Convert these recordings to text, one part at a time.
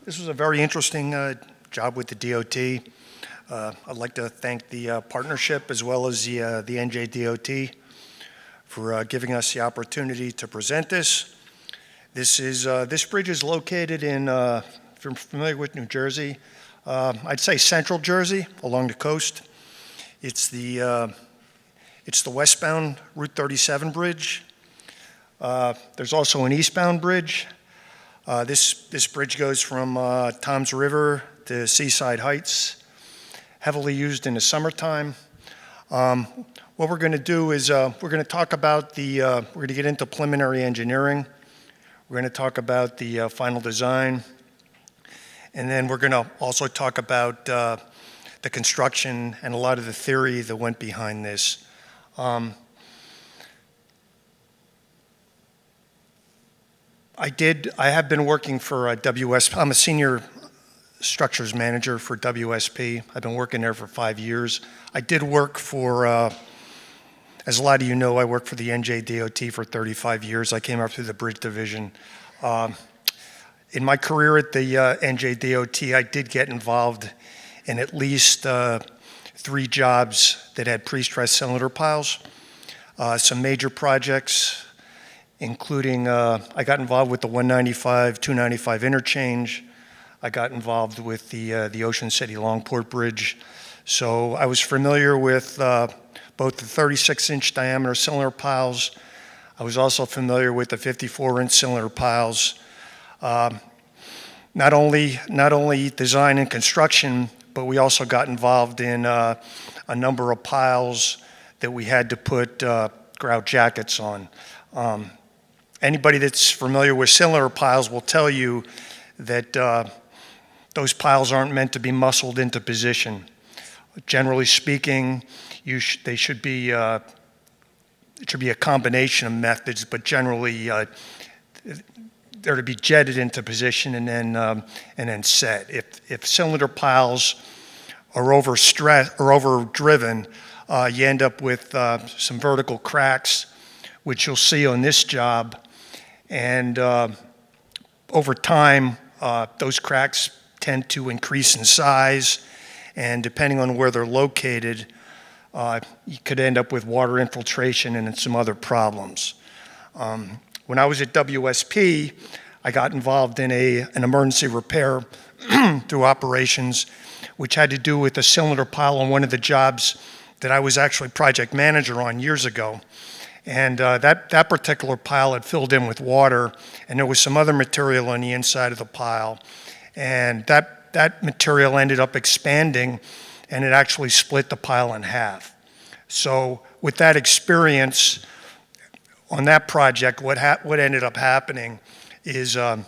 This was a very interesting job with the DOT. I'd like to thank the partnership as well as the NJDOT for giving us the opportunity to present this. This bridge is located in, if you're familiar with New Jersey, I'd say central Jersey along the coast. It's the westbound Route 37 bridge. There's also an eastbound bridge. This bridge goes from Toms River to Seaside Heights, heavily used in the summertime. What we're going to do is we're going to talk about we're going to get into preliminary engineering. We're going to talk about the final design. And then we're going to also talk about the construction and a lot of the theory that went behind this. I have been working for WSP. I'm a senior structures manager for WSP. I've been working there for 5 years. I did work for, as a lot of you know, I worked for the NJDOT for 35 years. I came up through the bridge division. In my career at the NJDOT, I did get involved in at least 3 jobs that had pre-stressed cylinder piles, some major projects, including I got involved with the 195, 295 interchange. I got involved with the Ocean City Longport Bridge. So I was familiar with both the 36-inch diameter cylinder piles. I was also familiar with the 54-inch cylinder piles. Not only design and construction, but we also got involved in a number of piles that we had to put grout jackets on. Anybody that's familiar with cylinder piles will tell you that those piles aren't meant to be muscled into position. Generally speaking, it should be a combination of methods, but generally they're to be jetted into position and then set. If cylinder piles are overstressed or overdriven, you end up with some vertical cracks, which you'll see on this job. And over time, those cracks tend to increase in size, and depending on where they're located, you could end up with water infiltration and some other problems. When I was at WSP, I got involved in an emergency repair through operations, which had to do with a cylinder pile on one of the jobs that I was actually project manager on years ago. And that particular pile had filled in with water, and there was some other material on the inside of the pile. And that material ended up expanding, and it actually split the pile in half. So with that experience on that project, what ended up happening is the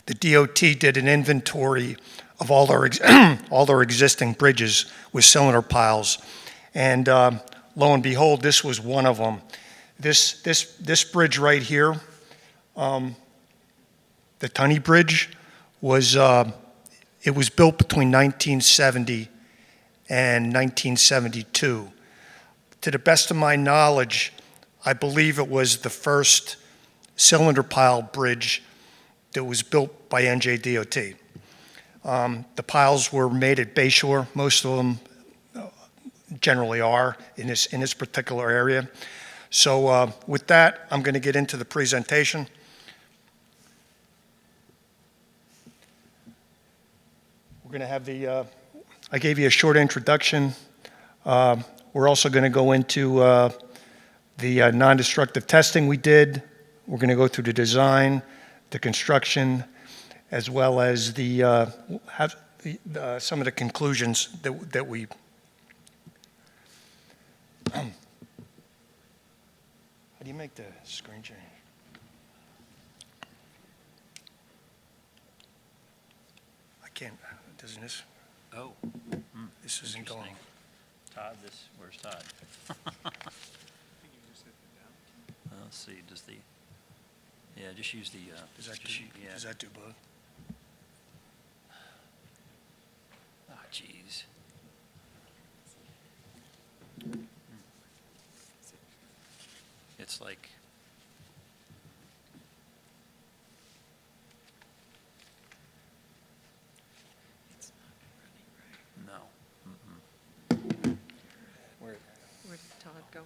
DOT did an inventory of all their existing bridges with cylinder piles. And lo and behold, this was one of them. This bridge right here, the Tunney Bridge, was built between 1970 and 1972. To the best of my knowledge, I believe it was the first cylinder pile bridge that was built by NJDOT. The piles were made at Bayshore. Most of them generally are in this particular area. So with that, I'm going to get into the presentation. We're going to have I gave you a short introduction. We're also going to go into the non-destructive testing we did. We're going to go through the design, the construction, as well as some of the conclusions that we. How do you make the screen change? I can't. Doesn't this? Oh, This isn't going. Todd, where's Todd? Let's see, just use the, Does that do both? oh, jeez. It's like, Go.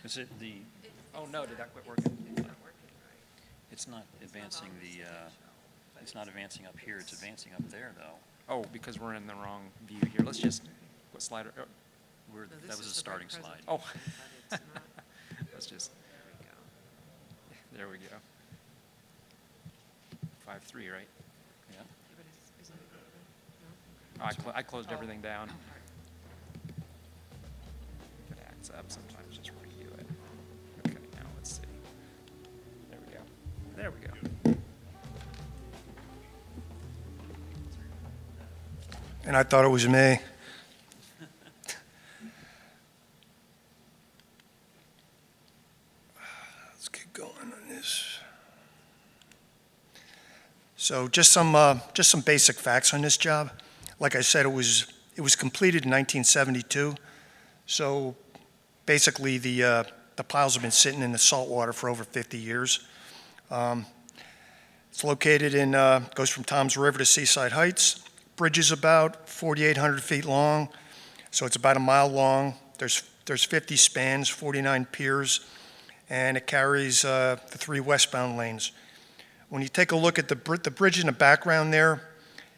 Is it the, Oh, no, did that quit working? it's not advancing the, it's not advancing up here, it's advancing up there, though. Oh, because we're in the wrong view here. Let's just, what slider? We're, No, this that was is a the starting right slide. Oh, But it's not, let's just, there we go. there we go. 5-3, right? Yeah. Yeah, but isn't it open? No? Oh, I closed everything down. If it acts up, sometimes just review it. Okay, now let's see. There we go. There we go. And I thought it was me. Let's get going on this. So just some basic facts on this job. Like I said, it was completed in 1972. So basically, the piles have been sitting in the salt water for over 50 years. It's located in, goes from Toms River to Seaside Heights. Bridge is about 4,800 feet long, so it's about a mile long. There's 50 spans, 49 piers, and it carries the 3 westbound lanes. When you take a look at the bridge in the background there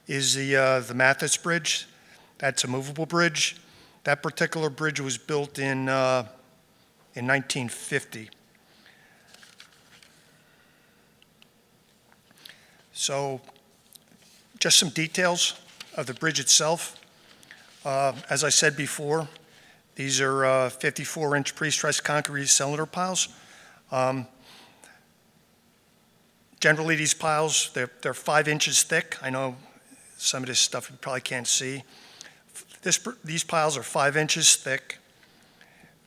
is the Mathis Bridge. That's a movable bridge. That particular bridge was built in 1950. So just some details of the bridge itself. As I said before, these are 54-inch pre-stressed concrete cylinder piles. Generally, these piles, they're 5 inches thick. I know some of this stuff you probably can't see. These piles are 5 inches thick.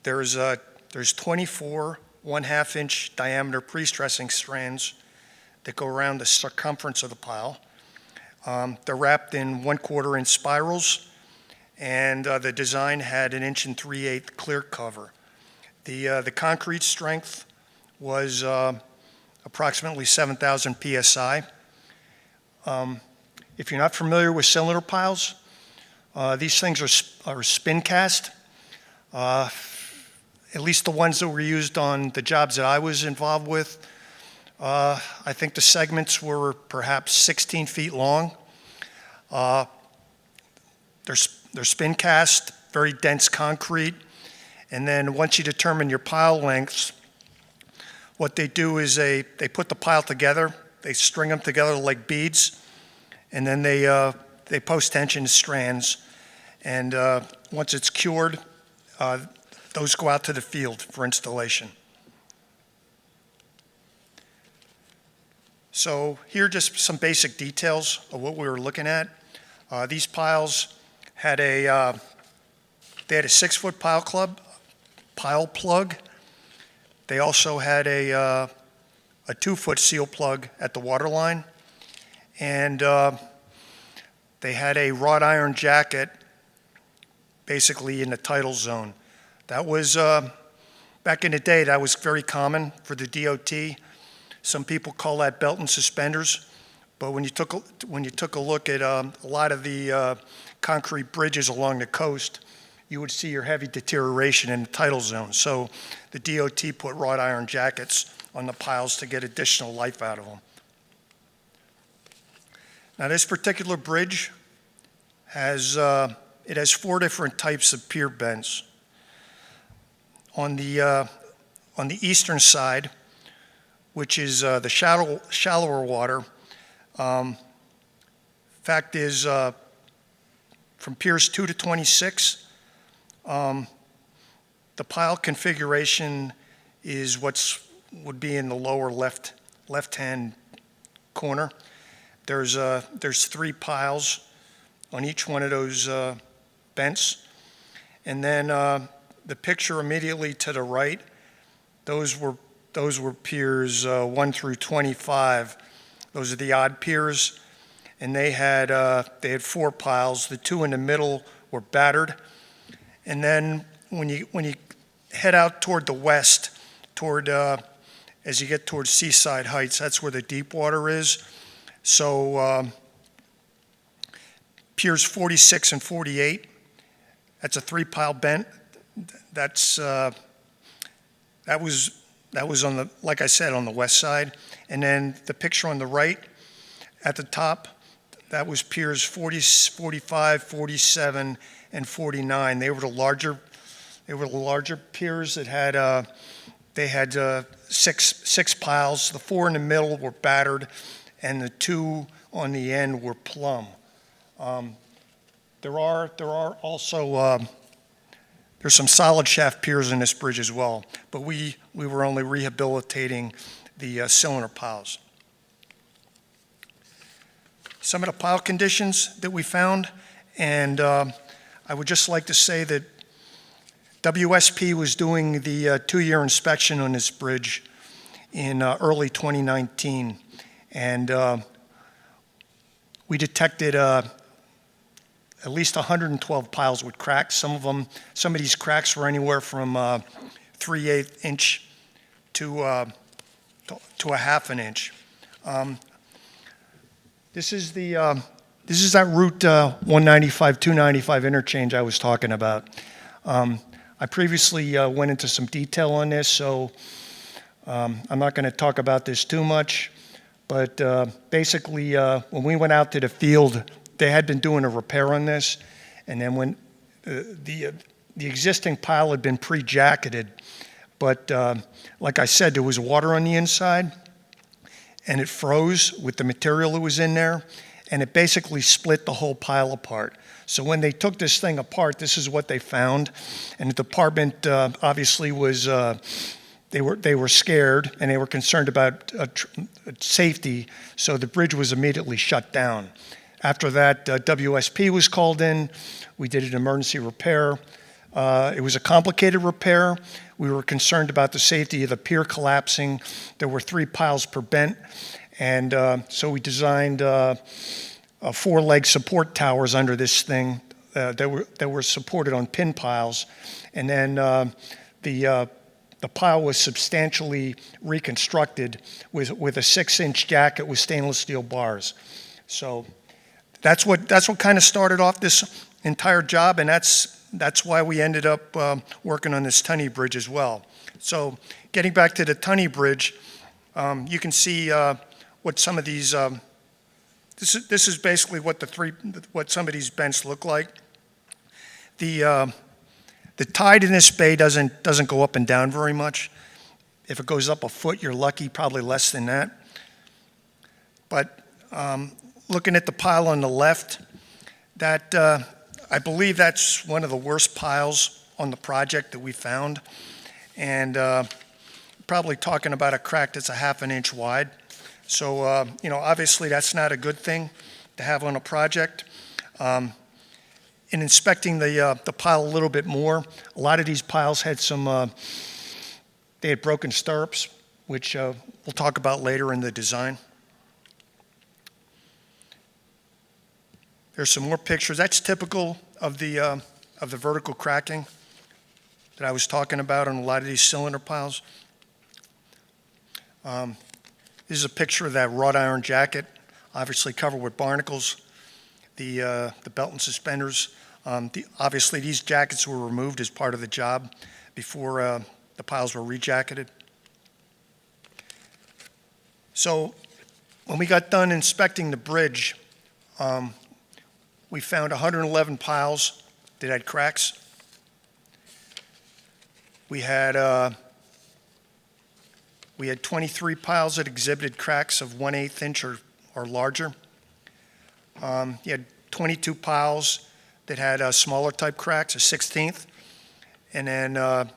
There's 24 1/2-inch diameter pre-stressing strands that go around the circumference of the pile. They're wrapped in 1/4 inch spirals, and the design had 1 3/8 inch clear cover. The concrete strength was approximately 7,000 psi. If you're not familiar with cylinder piles, these things are spin cast. At least the ones that were used on the jobs that I was involved with. I think the segments were perhaps 16 feet long. They're spin cast, very dense concrete. And then once you determine your pile lengths, what they do is they put the pile together, they string them together like beads, and then they post-tension strands. And once it's cured, those go out to the field for installation. So here are just some basic details of what we were looking at. These piles had they had a 6-foot pile plug. They also had a 2-foot seal plug at the water line. And they had a wrought iron jacket basically in the tidal zone. That was, back in the day, that was very common for the DOT. Some people call that belt and suspenders. But when you took a look at a lot of the concrete bridges along the coast, you would see your heavy deterioration in the tidal zone. So the DOT put wrought iron jackets on the piles to get additional life out of them. Now this particular bridge has 4 different types of pier bends. On the eastern side, which is the shallower water, fact is from piers 2 to 26, the pile configuration is would be in the lower left-hand corner. There's 3 piles on each one of those bents, and then the picture immediately to the right, those were piers 1 through 25. Those are the odd piers, and they had 4 piles. The 2 in the middle were battered, and then when you head out toward the west, as you get towards Seaside Heights, that's where the deep water is. So Piers 46 and 48. That's a 3-pile bent. That's that was on the, like I said, on the west side. And then the picture on the right at the top, that was piers 40, 45, 47, and 49. They were the larger piers that had they had six piles. The 4 in the middle were battered, and the 2 on the end were plumb. There are also there's some solid shaft piers in this bridge as well, but we were only rehabilitating the cylinder piles. Some of the pile conditions that we found, and I would just like to say that WSP was doing the 2-year inspection on this bridge in early 2019, and we detected at least 112 piles with cracks. Some of these cracks were anywhere from 3/8 inch to a 1/2 an inch. This is that Route 195, 295 interchange I was talking about. I previously went into some detail on this, so I'm not going to talk about this too much. But basically, when we went out to the field, they had been doing a repair on this, and then when the existing pile had been pre-jacketed, but like I said, there was water on the inside, and it froze with the material that was in there, and it basically split the whole pile apart. So when they took this thing apart, this is what they found, and the department obviously was they were scared, and they were concerned about safety, so the bridge was immediately shut down. After that, WSP was called in. We did an emergency repair. It was a complicated repair. We were concerned about the safety of the pier collapsing. There were 3 piles per bent, and so we designed 4-leg support towers under this thing that were supported on pin piles, and then the pile was substantially reconstructed with a 6-inch jacket with stainless steel bars. So that's what kind of started off this entire job, and that's why we ended up working on this Tunney Bridge as well. So getting back to the Tunney Bridge, you can see what some of these. This is basically what some of these bents look like. The tide in this bay doesn't go up and down very much. If it goes up a foot, you're lucky, probably less than that. But looking at the pile on the left, that I believe that's one of the worst piles on the project that we found, and probably talking about a crack that's a 1/2 an inch wide. So obviously that's not a good thing to have on a project. In inspecting the pile a little bit more, a lot of these piles had they had broken stirrups, which we'll talk about later in the design. There's some more pictures. That's typical of the vertical cracking that I was talking about on a lot of these cylinder piles. This is a picture of that wrought iron jacket, obviously covered with barnacles, the belt and suspenders. Obviously, these jackets were removed as part of the job before the piles were rejacketed. So when we got done inspecting the bridge, we found 111 piles that had cracks. We had 23 piles that exhibited cracks of 1/8 inch or larger. You had 22 piles that had smaller type cracks, a 1/16, and then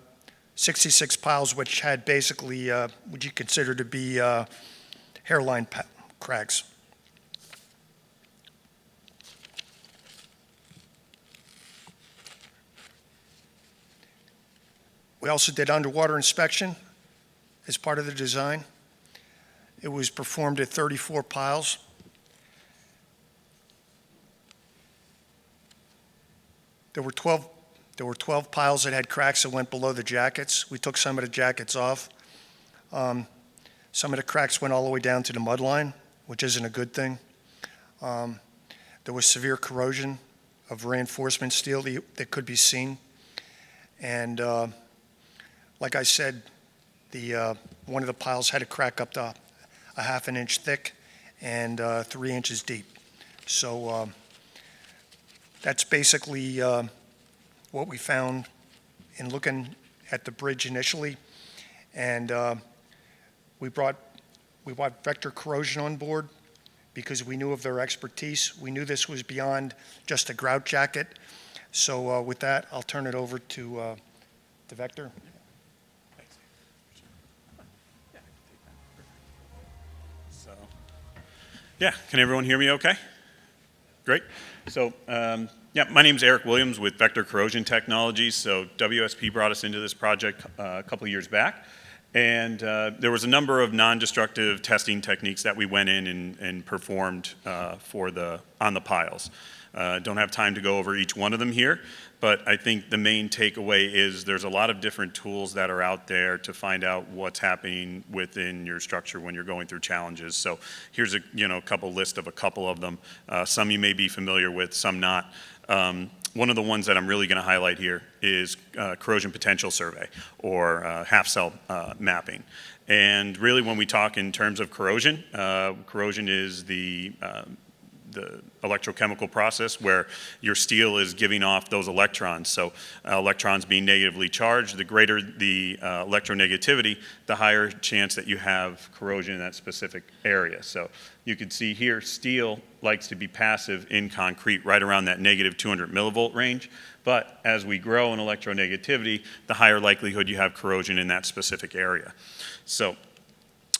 66 piles which had basically what you consider to be hairline cracks. We also did underwater inspection as part of the design. It was performed at 34 piles. There were 12 piles that had cracks that went below the jackets. We took some of the jackets off. Some of the cracks went all the way down to the mud line, which isn't a good thing. there was severe corrosion of reinforcement steel that could be seen. And like I said, one of the piles had a crack up to a half an inch thick and 3 inches deep. So that's basically what we found in looking at the bridge initially. And we brought Vector Corrosion on board because we knew of their expertise. We knew this was beyond just a grout jacket. So with that, I'll turn it over to Vector. So, yeah, can everyone hear me okay? Great. So, yeah, my name is Eric Williams with Vector Corrosion Technologies. So WSP brought us into this project a couple of years back. And there was a number of non-destructive testing techniques that we went in and performed on the piles. Don't have time to go over each one of them here, but I think the main takeaway is there's a lot of different tools that are out there to find out what's happening within your structure when you're going through challenges. So here's a couple list of a couple of them. Some you may be familiar with, some not. One of the ones that I'm really going to highlight here is corrosion potential survey, or half cell mapping. And really, when we talk in terms of corrosion, corrosion is the electrochemical process where your steel is giving off those electrons. So electrons being negatively charged, the greater the electronegativity, the higher chance that you have corrosion in that specific area. So you can see here, steel likes to be passive in concrete right around that negative 200 millivolt range. But as we grow in electronegativity, the higher likelihood you have corrosion in that specific area. So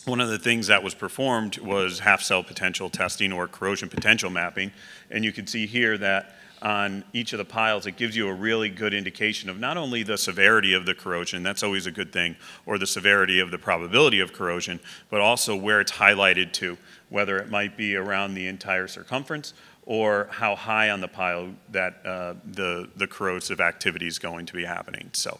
one of the things that was performed was half cell potential testing, or corrosion potential mapping. And you can see here that on each of the piles, it gives you a really good indication of not only the severity of the corrosion, that's always a good thing, or the severity of the probability of corrosion, but also where it's highlighted to, whether it might be around the entire circumference or how high on the pile that the corrosive activity is going to be happening. So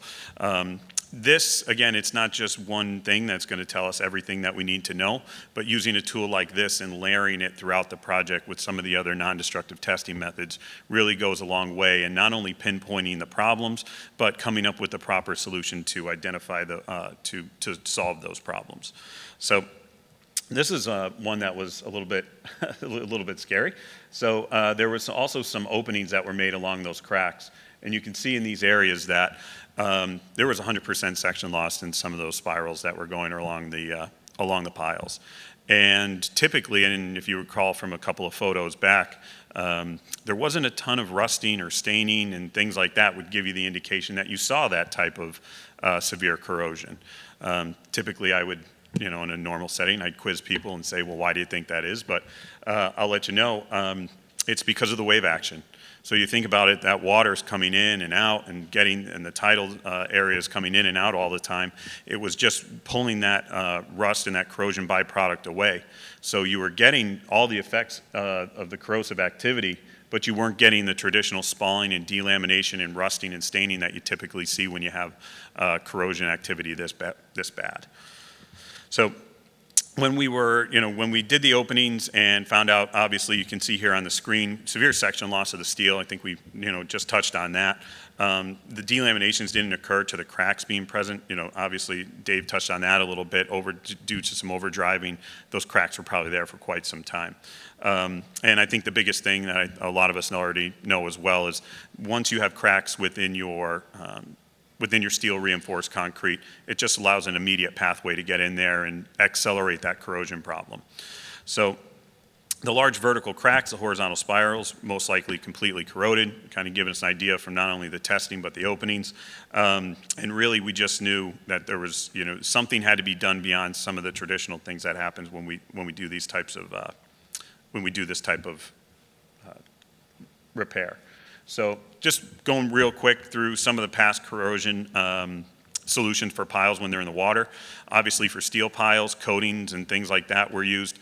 this, again, it's not just one thing that's going to tell us everything that we need to know, but using a tool like this and layering it throughout the project with some of the other non-destructive testing methods really goes a long way in not only pinpointing the problems, but coming up with the proper solution to identify to solve those problems. So this is one that was a little bit scary. So there was also some openings that were made along those cracks, and you can see in these areas that there was 100% section loss in some of those spirals that were going along the piles. And typically, and if you recall from a couple of photos back, there wasn't a ton of rusting or staining and things like that would give you the indication that you saw that type of severe corrosion. Typically, I would, in a normal setting, I'd quiz people and say, well, why do you think that is? But I'll let you know, it's because of the wave action. So you think about it, that water's coming in and out and the tidal areas coming in and out all the time. It was just pulling that rust and that corrosion byproduct away. So you were getting all the effects of the corrosive activity, but you weren't getting the traditional spalling and delamination and rusting and staining that you typically see when you have corrosion activity this bad. So when we did the openings and found out, obviously you can see here on the screen, severe section loss of the steel. I think we, just touched on that. The delaminations didn't occur to the cracks being present. Obviously Dave touched on that a little bit. Due to some overdriving, those cracks were probably there for quite some time. And I think the biggest thing that a lot of us already know as well is once you have cracks within your steel reinforced concrete, it just allows an immediate pathway to get in there and accelerate that corrosion problem. So the large vertical cracks, the horizontal spirals, most likely completely corroded, kind of giving us an idea from not only the testing but the openings. And really we just knew that there was, something had to be done beyond some of the traditional things that happens when we do these types of, this type of repair. So just going real quick through some of the past corrosion solutions for piles when they're in the water. Obviously for steel piles, coatings and things like that were used.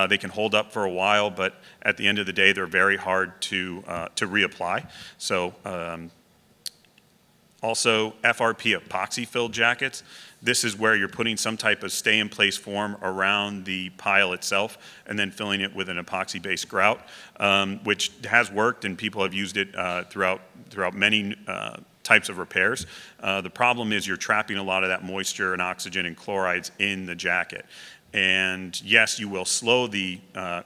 They can hold up for a while, but at the end of the day, they're very hard to reapply. So Also, FRP epoxy-filled jackets. This is where you're putting some type of stay-in-place form around the pile itself and then filling it with an epoxy-based grout, which has worked and people have used it throughout many types of repairs. The problem is you're trapping a lot of that moisture and oxygen and chlorides in the jacket. And yes, you will slow the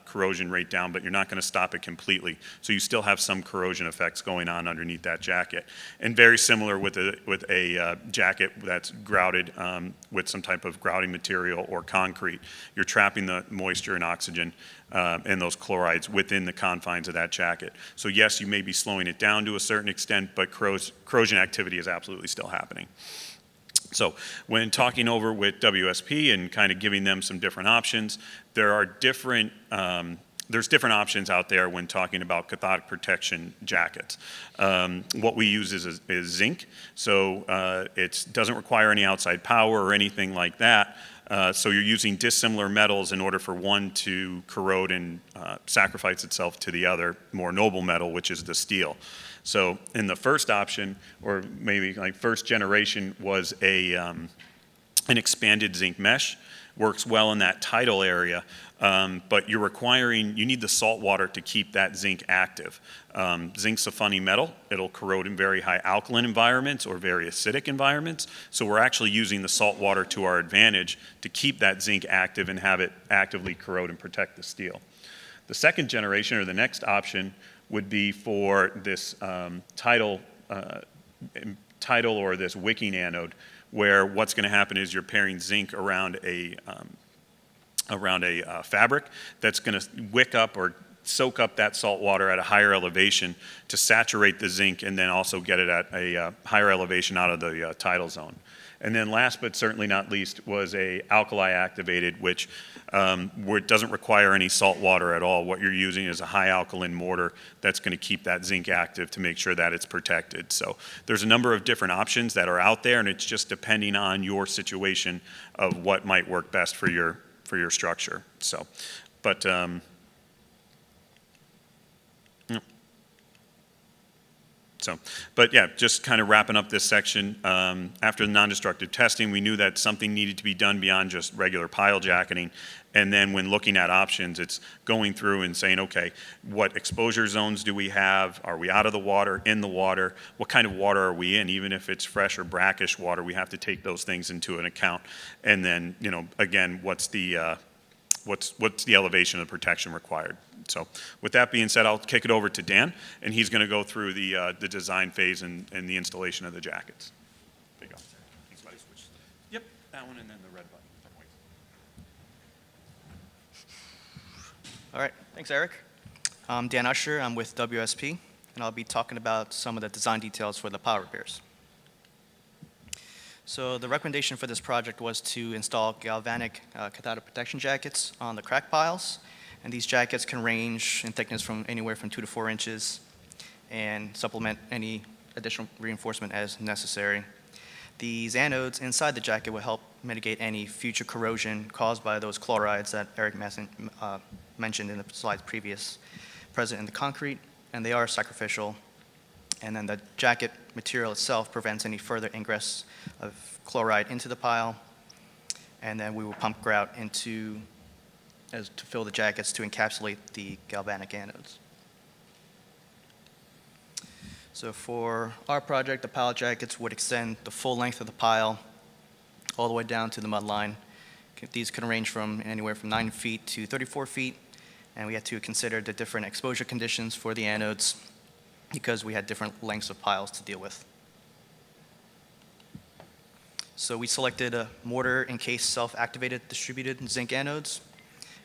corrosion rate down, but you're not going to stop it completely. So you still have some corrosion effects going on underneath that jacket. And very similar with a jacket that's grouted with some type of grouting material or concrete. You're trapping the moisture and oxygen and those chlorides within the confines of that jacket. So yes, you may be slowing it down to a certain extent, but corrosion activity is absolutely still happening. So when talking over with WSP and kind of giving them some different options, there's different options out there when talking about cathodic protection jackets. What we use is zinc, so it doesn't require any outside power or anything like that. So you're using dissimilar metals in order for one to corrode and sacrifice itself to the other more noble metal, which is the steel. So in the first option, or maybe like first generation, was an expanded zinc mesh. Works well in that tidal area, but you need the salt water to keep that zinc active. Zinc's a funny metal. It'll corrode in very high alkaline environments or very acidic environments. So we're actually using the salt water to our advantage to keep that zinc active and have it actively corrode and protect the steel. The second generation, or the next option, would be for this tidal or this wicking anode, where what's going to happen is you're pairing zinc around a fabric that's going to wick up or soak up that salt water at a higher elevation to saturate the zinc and then also get it at a higher elevation out of the tidal zone. And then last but certainly not least was a alkali activated, which where it doesn't require any salt water at all. What you're using is a high alkaline mortar that's going to keep that zinc active to make sure that it's protected. So there's a number of different options that are out there, and it's just depending on your situation of what might work best for your structure. So, but but yeah, just kind of wrapping up this section, after the non-destructive testing, we knew that something needed to be done beyond just regular pile jacketing. And then when looking at options, it's going through and saying, okay, what exposure zones do we have? Are we out of the water, in the water? What kind of water are we in? Even if it's fresh or brackish water, we have to take those things into an account. And then, again, what's the elevation of the protection required? So with that being said, I'll kick it over to Dan, and he's going to go through the design phase and the installation of the jackets. There you go. Thanks, buddy. Switch. Yep, that one and then the red button. All right, thanks, Eric. I'm Dan Usher. I'm with WSP, and I'll be talking about some of the design details for the pile repairs. So the recommendation for this project was to install galvanic cathodic protection jackets on the crack piles, and these jackets can range in thickness from anywhere from 2 to 4 inches and supplement any additional reinforcement as necessary. These anodes inside the jacket will help mitigate any future corrosion caused by those chlorides that Eric mentioned in the slides present in the concrete, and they are sacrificial. And then the jacket material itself prevents any further ingress of chloride into the pile. And then we will pump grout to fill the jackets to encapsulate the galvanic anodes. So for our project, the pile jackets would extend the full length of the pile all the way down to the mud line. These can range from anywhere from 9 feet to 34 feet, and we had to consider the different exposure conditions for the anodes because we had different lengths of piles to deal with. So we selected a mortar encased self-activated distributed zinc anodes,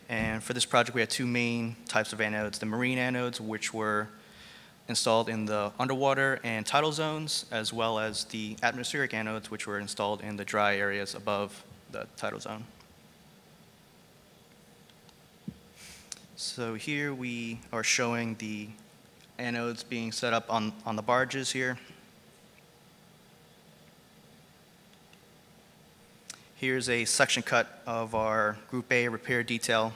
and for this project we had 2 main types of anodes: the marine anodes, which were installed in the underwater and tidal zones, as well as the atmospheric anodes, which were installed in the dry areas above the tidal zone. So here we are showing the anodes being set up on the barges here. Here's a section cut of our Group A repair detail.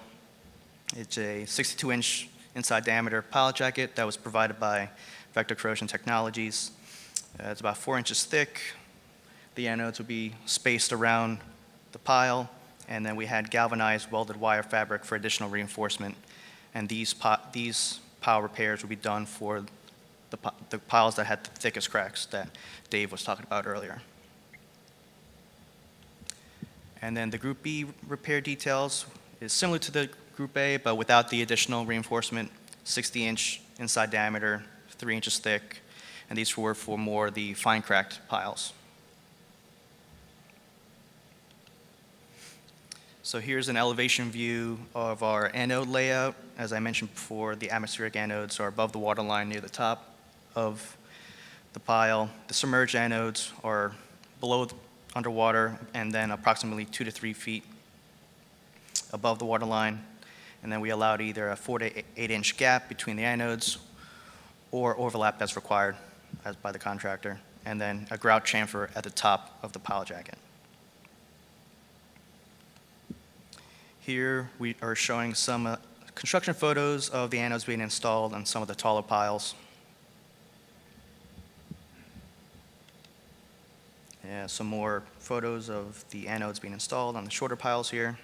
It's a 62-inch inside diameter pile jacket that was provided by Vector Corrosion Technologies. It's about 4 inches thick. The anodes would be spaced around the pile, and then we had galvanized welded wire fabric for additional reinforcement. And these pile repairs would be done for the piles that had the thickest cracks that Dave was talking about earlier. And then the Group B repair details is similar to the Group A, but without the additional reinforcement, 60-inch inside diameter, 3 inches thick, and these were for more the fine cracked piles. So here's an elevation view of our anode layout. As I mentioned before, the atmospheric anodes are above the water line near the top of the pile. The submerged anodes are below underwater and then approximately 2 to 3 feet above the water line. And then we allowed either a 4 to 8 inch gap between the anodes or overlap as required by the contractor, and then a grout chamfer at the top of the pile jacket. Here we are showing some construction photos of the anodes being installed on some of the taller piles. Yeah, some more photos of the anodes being installed on the shorter piles here.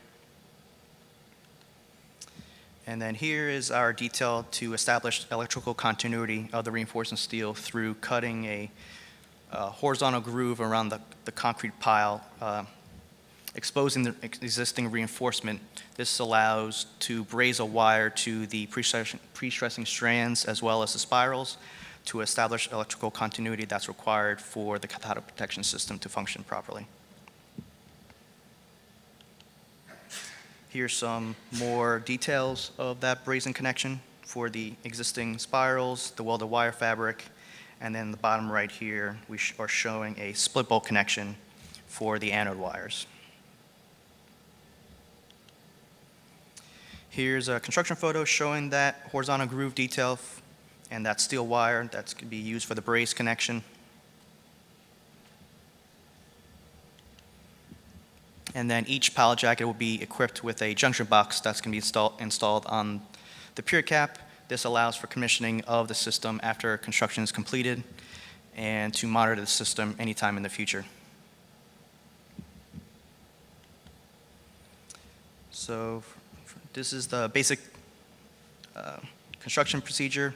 And then here is our detail to establish electrical continuity of the reinforcing steel through cutting a horizontal groove around the concrete pile, exposing the existing reinforcement. This allows to braze a wire to the pre-stressing strands as well as the spirals to establish electrical continuity that's required for the cathodic protection system to function properly. Here's some more details of that brazing connection for the existing spirals, the welded wire fabric, and then the bottom right here, we are showing a split bolt connection for the anode wires. Here's a construction photo showing that horizontal groove detail and that steel wire that's going to be used for the braze connection. And then each pile jacket will be equipped with a junction box that's going to be installed on the pier cap. This allows for commissioning of the system after construction is completed and to monitor the system anytime in the future. So this is the basic construction procedure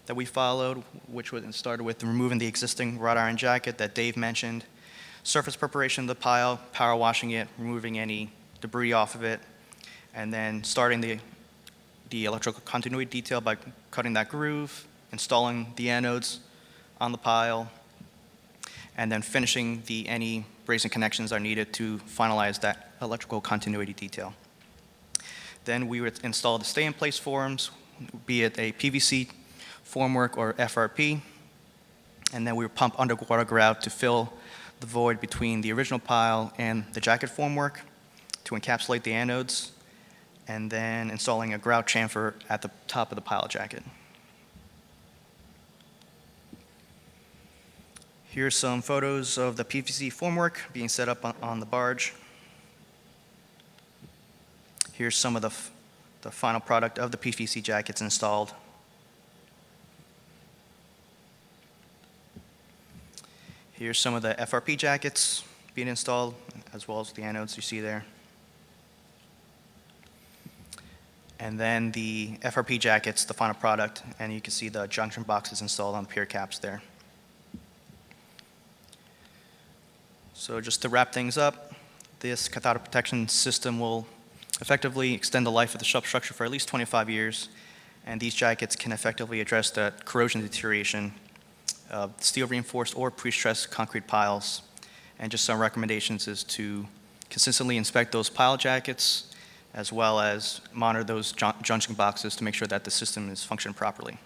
that we followed, which started with removing the existing wrought iron jacket that Dave mentioned, surface preparation of the pile, power washing it, removing any debris off of it, and then starting the electrical continuity detail by cutting that groove, installing the anodes on the pile, and then finishing any brazing connections are needed to finalize that electrical continuity detail. Then we would install the stay-in-place forms, be it a PVC formwork or FRP, and then we would pump underwater grout to fill the void between the original pile and the jacket formwork to encapsulate the anodes, and then installing a grout chamfer at the top of the pile jacket. Here's some photos of the PVC formwork being set up on the barge. Here's some of the final product of the PVC jackets installed. Here's some of the FRP jackets being installed, as well as the anodes you see there. And then the FRP jackets, the final product, and you can see the junction boxes installed on the pier caps there. So just to wrap things up, this cathodic protection system will effectively extend the life of the substructure for at least 25 years, and these jackets can effectively address the corrosion deterioration of steel reinforced or pre-stressed concrete piles. And just some recommendations is to consistently inspect those pile jackets as well as monitor those junction boxes to make sure that the system is functioning properly.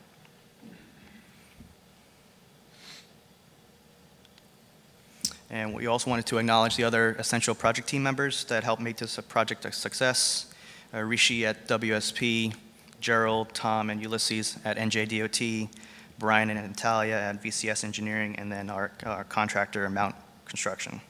And we also wanted to acknowledge the other essential project team members that helped make this a project a success. Rishi at WSP, Gerald, Tom, and Ulysses at NJDOT, Brian and Natalia at VCS Engineering, and then our contractor, Mount Construction.